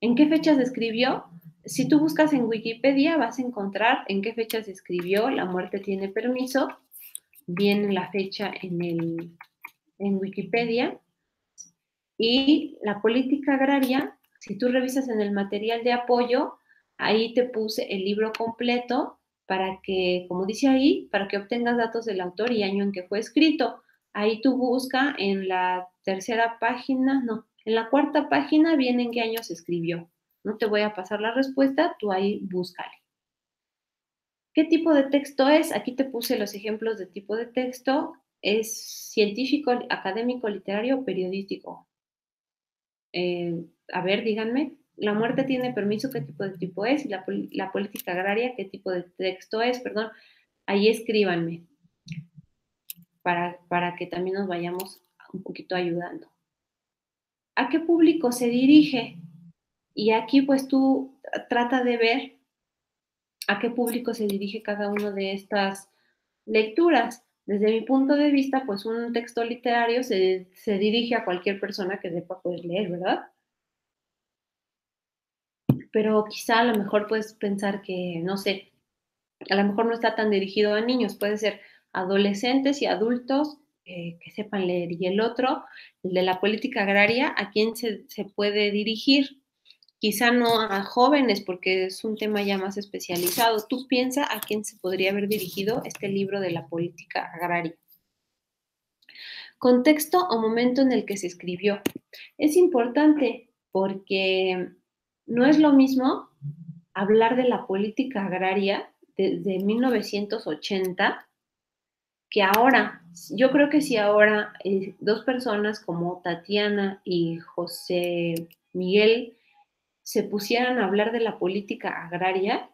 ¿En qué fechas escribió? Si tú buscas en Wikipedia, vas a encontrar en qué fecha se escribió La muerte tiene permiso. Viene la fecha en Wikipedia. Y la política agraria, si tú revisas en el material de apoyo, ahí te puse el libro completo para que, como dice ahí, para que obtengas datos del autor y año en que fue escrito. Ahí tú busca en la tercera página, no, en la cuarta página viene en qué año se escribió. No te voy a pasar la respuesta, tú ahí búscale. ¿Qué tipo de texto es? Aquí te puse los ejemplos de tipo de texto. Es científico, académico, literario, periodístico. A ver, díganme, la muerte tiene permiso, ¿qué tipo es? Y la política agraria, ¿qué tipo de texto es? Perdón, ahí escríbanme para que también nos vayamos un poquito ayudando. ¿A qué público se dirige? Y aquí pues tú trata de ver a qué público se dirige cada una de estas lecturas. Desde mi punto de vista, pues un texto literario se dirige a cualquier persona que sepa poder leer, ¿verdad? Pero quizá a lo mejor puedes pensar que, no sé, a lo mejor no está tan dirigido a niños, puede ser adolescentes y adultos que sepan leer. Y el otro, el de la política agraria, ¿a quién se puede dirigir? Quizá no a jóvenes, porque es un tema ya más especializado. Tú piensa a quién se podría haber dirigido este libro de la política agraria. Contexto o momento en el que se escribió. Es importante porque no es lo mismo hablar de la política agraria desde 1980 que ahora. Yo creo que si ahora dos personas como Tatiana y José Miguel se pusieran a hablar de la política agraria,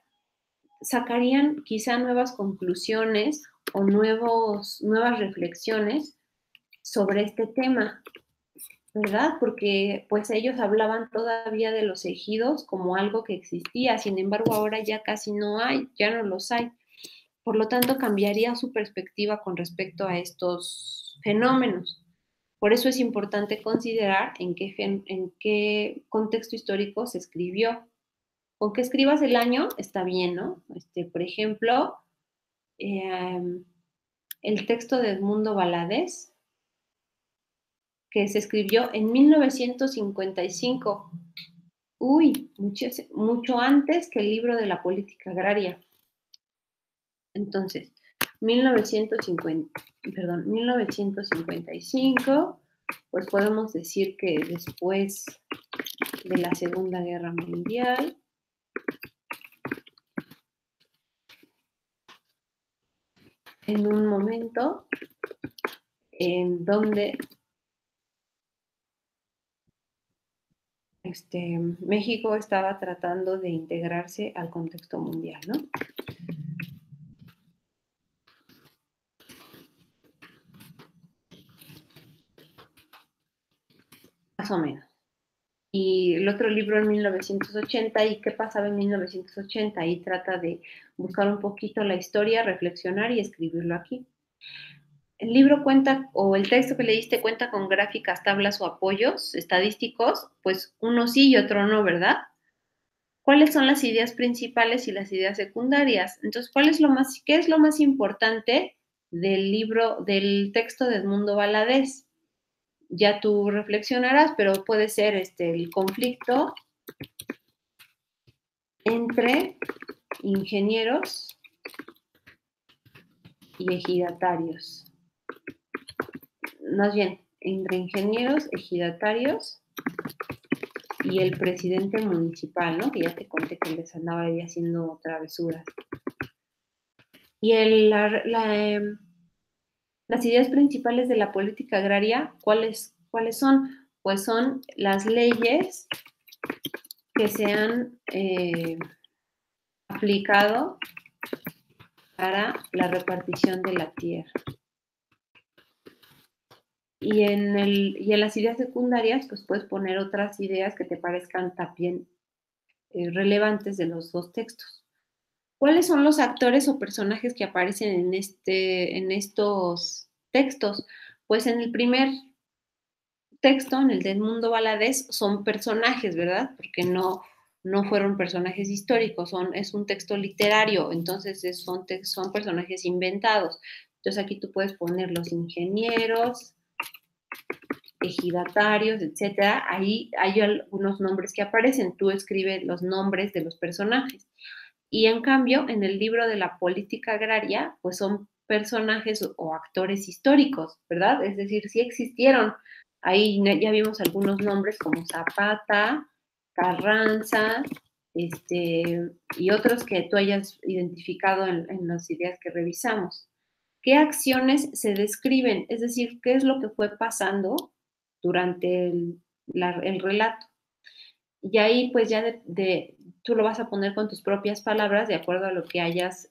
sacarían quizá nuevas conclusiones o nuevas reflexiones sobre este tema, ¿verdad? Porque pues ellos hablaban todavía de los ejidos como algo que existía, sin embargo ahora ya casi no hay, ya no los hay. Por lo tanto, cambiaría su perspectiva con respecto a estos fenómenos. Por eso es importante considerar en qué contexto histórico se escribió. Con que escribas el año está bien, ¿no? Por ejemplo, eh, el texto de Edmundo Valadez, que se escribió en 1955. Uy, mucho antes que el libro de la política agraria. Entonces, 1955, pues podemos decir que después de la Segunda Guerra Mundial, en un momento en donde México estaba tratando de integrarse al contexto mundial, ¿no? Más o menos. Y el otro libro en 1980, ¿y qué pasaba en 1980? Ahí trata de buscar un poquito la historia, reflexionar y escribirlo aquí. El libro cuenta, o el texto que leíste cuenta con gráficas, tablas o apoyos estadísticos, pues uno sí y otro no, ¿verdad? ¿Cuáles son las ideas principales y las ideas secundarias? Entonces, qué es lo más importante del libro, del texto de Edmundo Valadez? Ya tú reflexionarás, pero puede ser el conflicto entre ingenieros y ejidatarios. Más bien, entre ingenieros, ejidatarios y el presidente municipal, ¿no? Que ya te conté que les andaba ahí haciendo travesuras. Y las ideas principales de la política agraria, ¿cuáles son? Pues son las leyes que se han aplicado para la repartición de la tierra. Y en las ideas secundarias, pues puedes poner otras ideas que te parezcan también relevantes de los dos textos. ¿Cuáles son los actores o personajes que aparecen en estos textos? Pues en el primer texto, en el de Edmundo Valadez, son personajes, ¿verdad? Porque no fueron personajes históricos, es un texto literario, entonces son personajes inventados. Entonces aquí tú puedes poner los ingenieros, ejidatarios, etcétera. Ahí hay algunos nombres que aparecen, tú escribes los nombres de los personajes. Y en cambio, en el libro de la política agraria, pues son personajes o actores históricos, ¿verdad? Es decir, sí existieron. Ahí ya vimos algunos nombres como Zapata, Carranza, y otros que tú hayas identificado en las ideas que revisamos. ¿Qué acciones se describen? Es decir, ¿qué es lo que fue pasando durante el relato? Y ahí pues ya tú lo vas a poner con tus propias palabras de acuerdo a lo que hayas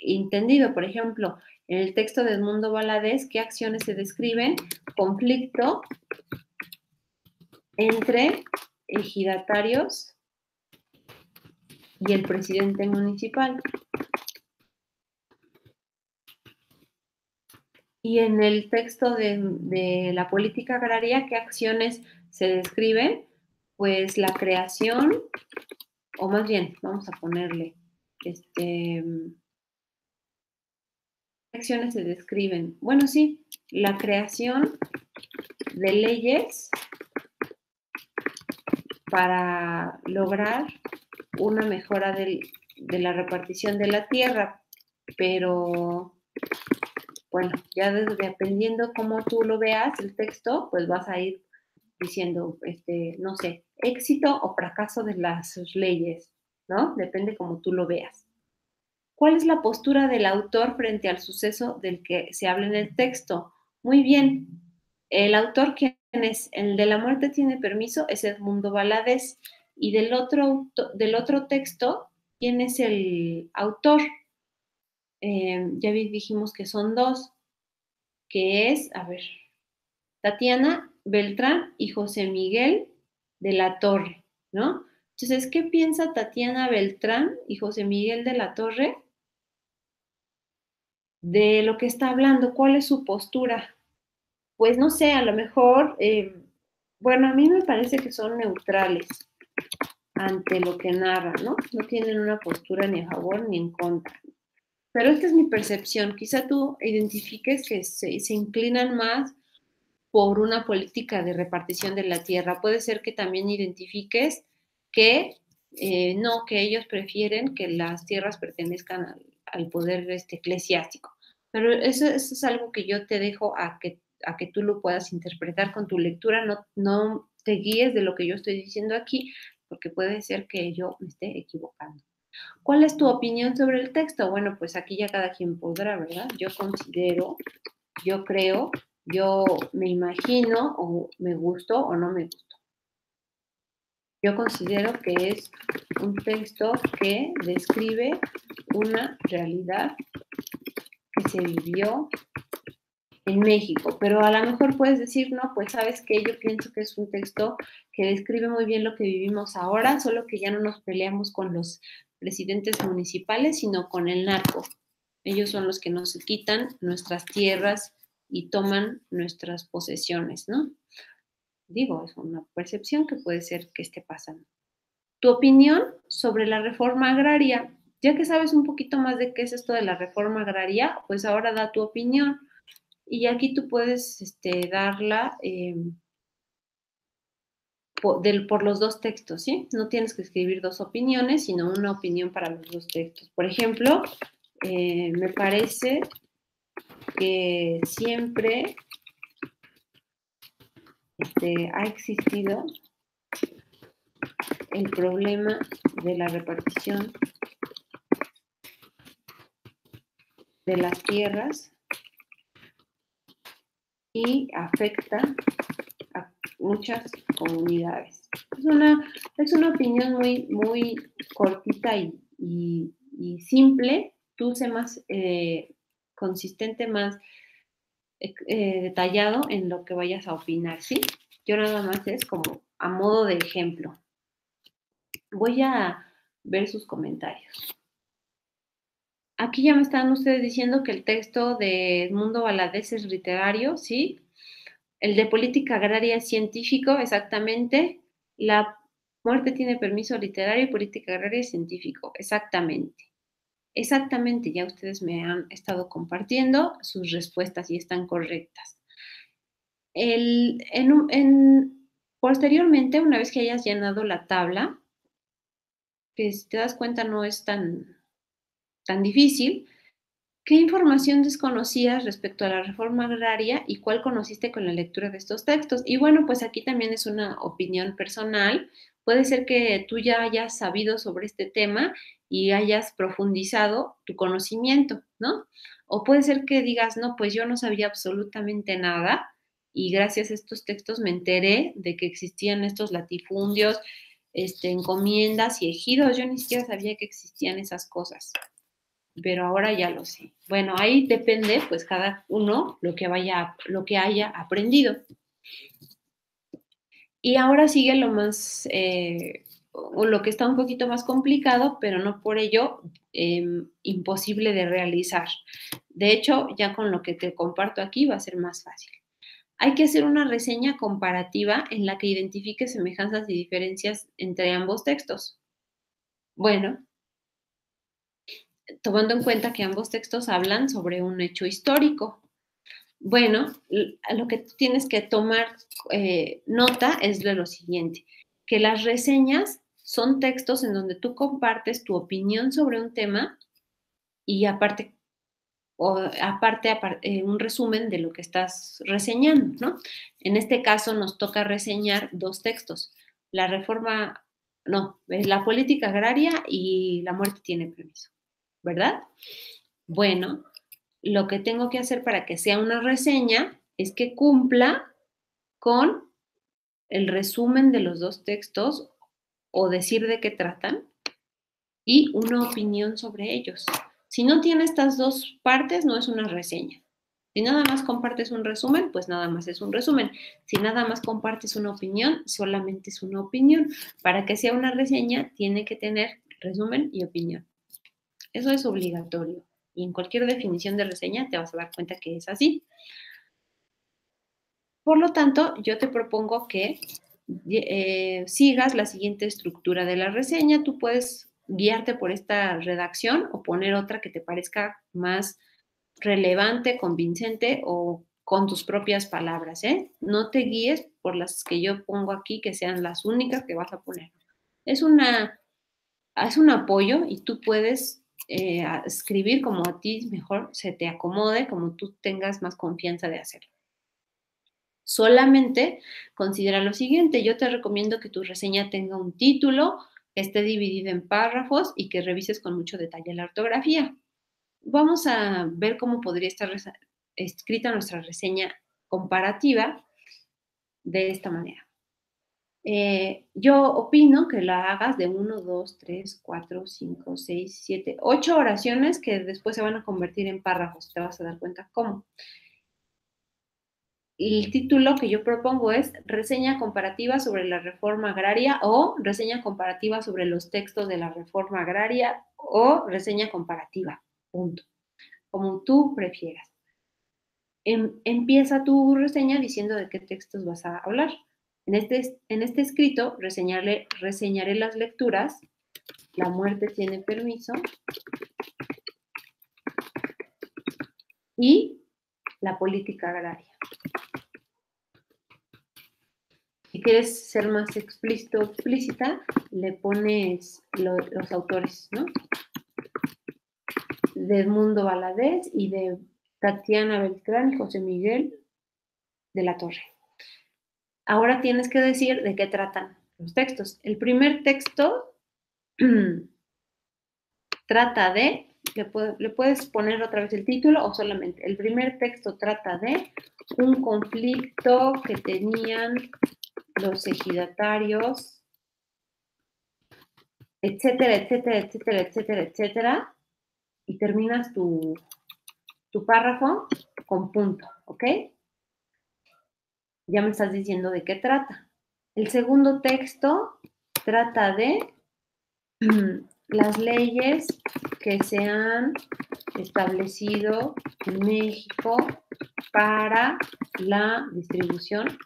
entendido. Por ejemplo, en el texto de Edmundo Valadez, ¿qué acciones se describen? Conflicto entre ejidatarios y el presidente municipal. Y en el texto de la política agraria, ¿qué acciones se describen? Pues la creación, o más bien, vamos a ponerle, ¿qué acciones se describen? Bueno, sí, la creación de leyes para lograr una mejora de la repartición de la tierra, pero bueno, ya dependiendo cómo tú lo veas, el texto, pues vas a ir diciendo, no sé, éxito o fracaso de las leyes, ¿no? Depende cómo tú lo veas. ¿Cuál es la postura del autor frente al suceso del que se habla en el texto? Muy bien. El autor, ¿quién es? El de la muerte tiene permiso, es Edmundo Valadez. Y del otro texto, ¿quién es el autor? Ya dijimos que son dos, que es, a ver, Tatiana Beltrán y José Miguel de la Torre, ¿no? Entonces, ¿qué piensa Tatiana Beltrán y José Miguel de la Torre de lo que está hablando? ¿Cuál es su postura? Pues no sé, a lo mejor, bueno, a mí me parece que son neutrales ante lo que narran, ¿no? No tienen una postura ni a favor ni en contra. Pero esta es mi percepción. Quizá tú identifiques que se inclinan más por una política de repartición de la tierra. Puede ser que también identifiques que no, que ellos prefieren que las tierras pertenezcan al poder eclesiástico. Pero eso es algo que yo te dejo a que tú lo puedas interpretar con tu lectura, no te guíes de lo que yo estoy diciendo aquí, porque puede ser que yo me esté equivocando. ¿Cuál es tu opinión sobre el texto? Bueno, pues aquí ya cada quien podrá, ¿verdad? Yo considero, yo creo, yo me imagino, o me gustó o no me gustó. Yo considero que es un texto que describe una realidad que se vivió en México, pero a lo mejor puedes decir, no, pues sabes que yo pienso que es un texto que describe muy bien lo que vivimos ahora, solo que ya no nos peleamos con los presidentes municipales, sino con el narco. Ellos son los que nos quitan nuestras tierras y toman nuestras posesiones, ¿no? Digo, es una percepción que puede ser que esté pasando. Tu opinión sobre la reforma agraria. Ya que sabes un poquito más de qué es esto de la reforma agraria, pues ahora da tu opinión. Y aquí tú puedes darla por los dos textos, ¿sí? No tienes que escribir dos opiniones, sino una opinión para los dos textos. Por ejemplo, me parece que siempre ha existido el problema de la repartición de las tierras y afecta a muchas comunidades. Es una opinión muy cortita y simple. Tú sé más consistente, más detallado en lo que vayas a opinar, ¿sí? Yo nada más es como a modo de ejemplo. Voy a ver sus comentarios. Aquí ya me están ustedes diciendo que el texto de Edmundo Valadez es literario, ¿sí? El de política agraria es científico, exactamente. Muerte tiene permiso literario, política agraria y científico. Exactamente. Exactamente, ya ustedes me han estado compartiendo sus respuestas y están correctas. Posteriormente, una vez que hayas llenado la tabla, que si te das cuenta no es tan difícil, ¿qué información desconocías respecto a la reforma agraria y cuál conociste con la lectura de estos textos? Y bueno, pues aquí también es una opinión personal. Puede ser que tú ya hayas sabido sobre este tema y hayas profundizado tu conocimiento, ¿no? O puede ser que digas, no, pues yo no sabía absolutamente nada y gracias a estos textos me enteré de que existían estos latifundios, encomiendas y ejidos. Yo ni siquiera sabía que existían esas cosas, pero ahora ya lo sé. Bueno, ahí depende, pues, cada uno lo que haya aprendido. Y ahora sigue lo más, o lo que está un poquito más complicado, pero no por ello imposible de realizar. De hecho, ya con lo que te comparto aquí va a ser más fácil. Hay que hacer una reseña comparativa en la que identifique semejanzas y diferencias entre ambos textos. Bueno, tomando en cuenta que ambos textos hablan sobre un hecho histórico. Bueno, lo que tienes que tomar nota es de lo siguiente, que las reseñas son textos en donde tú compartes tu opinión sobre un tema y un resumen de lo que estás reseñando, ¿no? En este caso nos toca reseñar dos textos, la política agraria y la muerte tiene permiso, ¿verdad? Bueno, lo que tengo que hacer para que sea una reseña es que cumpla con el resumen de los dos textos o decir de qué tratan y una opinión sobre ellos. Si no tiene estas dos partes, no es una reseña. Si nada más compartes un resumen, pues nada más es un resumen. Si nada más compartes una opinión, solamente es una opinión. Para que sea una reseña, tiene que tener resumen y opinión. Eso es obligatorio. Y en cualquier definición de reseña te vas a dar cuenta que es así. Por lo tanto, yo te propongo que sigas la siguiente estructura de la reseña. Tú puedes guiarte por esta redacción o poner otra que te parezca más relevante, convincente o con tus propias palabras, ¿eh? No te guíes por las que yo pongo aquí, que sean las únicas que vas a poner. Es un apoyo y tú puedes escribir como a ti mejor se te acomode, como tú tengas más confianza de hacerlo. Solamente considera lo siguiente, yo te recomiendo que tu reseña tenga un título, que esté dividida en párrafos y que revises con mucho detalle la ortografía. Vamos a ver cómo podría estar escrita nuestra reseña comparativa de esta manera. Yo opino que la hagas de 1, 2, 3, 4, 5, 6, 7, 8 oraciones que después se van a convertir en párrafos. Te vas a dar cuenta cómo. El título que yo propongo es Reseña comparativa sobre la reforma agraria o Reseña comparativa sobre los textos de la reforma agraria o Reseña comparativa. Punto. Como tú prefieras. Empieza tu reseña diciendo de qué textos vas a hablar. En este escrito reseñaré las lecturas. La muerte tiene permiso. Y la política agraria. Si quieres ser más explícita, le pones los autores, ¿no? De Edmundo Valadez y de Tatiana Beltrán y José Miguel de la Torre. Ahora tienes que decir de qué tratan los textos. El primer texto trata de, le puedes poner otra vez el título o solamente, el primer texto trata de un conflicto que tenían los ejidatarios, etcétera, etcétera, etcétera, etcétera, etcétera, y terminas tu párrafo con punto, ¿ok? Ya me estás diciendo de qué trata. El segundo texto trata de las leyes que se han establecido en México para la distribución.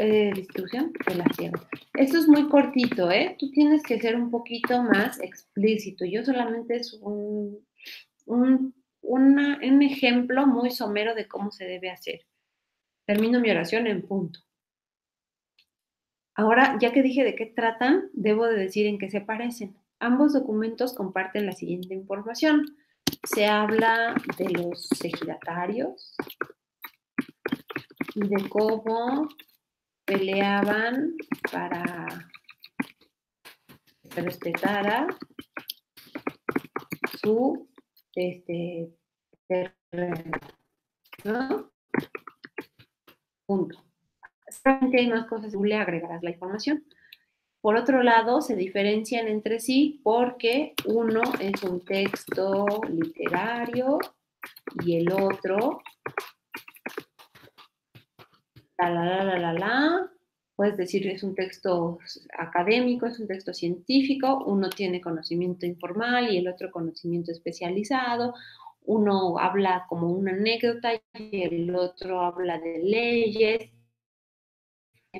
distribución de las tierras. Esto es muy cortito, ¿eh? Tú tienes que ser un poquito más explícito. Yo solamente es un ejemplo muy somero de cómo se debe hacer. Termino mi oración en punto. Ahora, ya que dije de qué tratan, debo de decir en qué se parecen. Ambos documentos comparten la siguiente información. Se habla de los ejidatarios y de cómo peleaban para que se respetara su terreno, ¿no? Punto. Seguramente hay más cosas, tú le agregarás la información. Por otro lado, se diferencian entre sí porque uno es un texto literario y el otro, puedes decir es un texto académico, es un texto científico, uno tiene conocimiento informal y el otro conocimiento especializado, uno habla como una anécdota y el otro habla de leyes,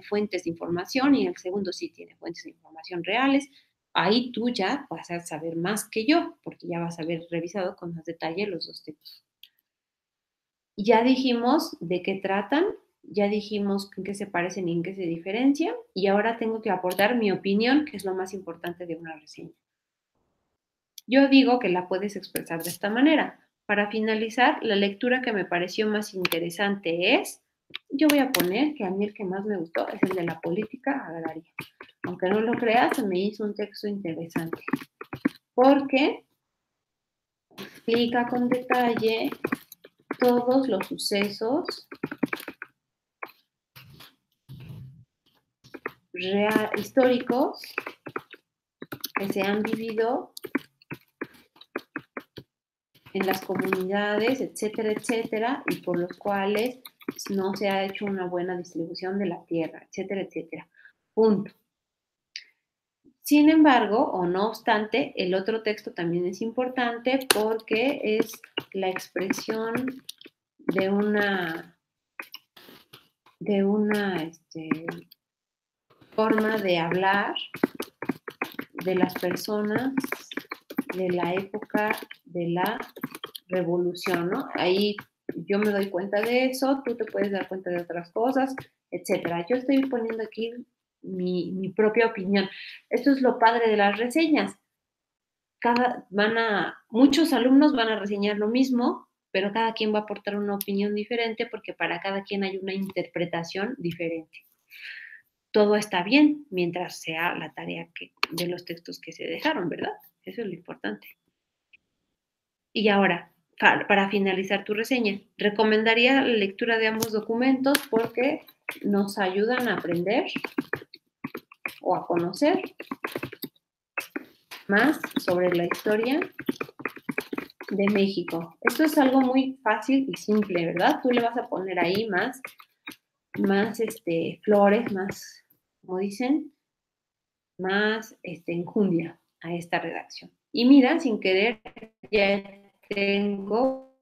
fuentes de información y el segundo sí tiene fuentes de información reales. Ahí tú ya vas a saber más que yo, porque ya vas a haber revisado con más detalle los dos textos. Ya dijimos de qué tratan, ya dijimos en qué se parecen y en qué se diferencian, y ahora tengo que aportar mi opinión, que es lo más importante de una reseña. Yo digo que la puedes expresar de esta manera. Para finalizar, la lectura que me pareció más interesante es, yo voy a poner que a mí el que más me gustó es el de la política agraria. Aunque no lo creas, se me hizo un texto interesante, porque explica con detalle todos los sucesos históricos que se han vivido en las comunidades, etcétera, etcétera, y por los cuales no se ha hecho una buena distribución de la tierra, etcétera, etcétera. Punto. Sin embargo, o no obstante, el otro texto también es importante porque es la expresión de una forma de hablar de las personas de la época de la revolución, ¿no? Ahí yo me doy cuenta de eso, tú te puedes dar cuenta de otras cosas, etcétera. Yo estoy poniendo aquí mi propia opinión. Esto es lo padre de las reseñas. Muchos alumnos van a reseñar lo mismo, pero cada quien va a aportar una opinión diferente porque para cada quien hay una interpretación diferente. Todo está bien mientras sea la tarea de los textos que se dejaron, ¿verdad? Eso es lo importante. Y ahora, para finalizar tu reseña, recomendaría la lectura de ambos documentos porque nos ayudan a aprender o a conocer más sobre la historia de México. Esto es algo muy fácil y simple, ¿verdad? Tú le vas a poner ahí más flores, más, como dicen, más enjundia a esta redacción. Y mira, sin querer, ya tengo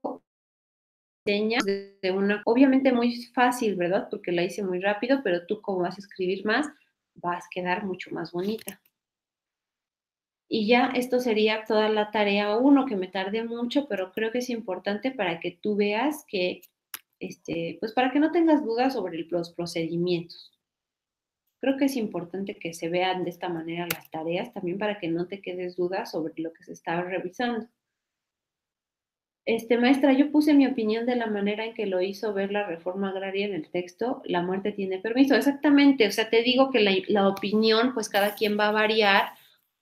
señas de una, obviamente muy fácil, ¿verdad? Porque la hice muy rápido, pero tú como vas a escribir más, vas a quedar mucho más bonita. Y ya esto sería toda la tarea 1, que me tardé mucho, pero creo que es importante para que tú veas que, pues para que no tengas dudas sobre los procedimientos. Creo que es importante que se vean de esta manera las tareas, también para que no te quedes dudas sobre lo que se está revisando. Maestra, yo puse mi opinión de la manera en que lo hizo ver la reforma agraria en el texto, la muerte tiene permiso. Exactamente, o sea, te digo que la opinión, pues cada quien va a variar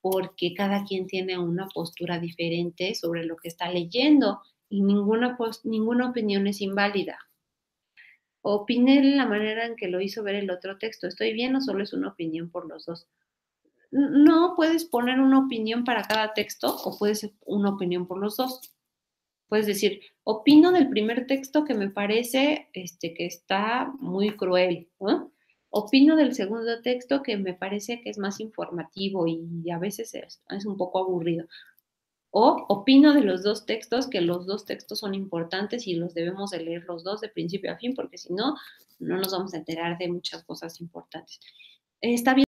porque cada quien tiene una postura diferente sobre lo que está leyendo y ninguna opinión es inválida. Opiné de la manera en que lo hizo ver el otro texto. ¿Estoy bien o solo es una opinión por los dos? No, puedes poner una opinión para cada texto o puedes ser una opinión por los dos. Puedes decir, opino del primer texto que me parece que está muy cruel, ¿no? Opino del segundo texto que me parece que es más informativo y a veces es un poco aburrido. O opino de los dos textos, que los dos textos son importantes y los debemos de leer los dos de principio a fin, porque si no, no nos vamos a enterar de muchas cosas importantes. Está bien.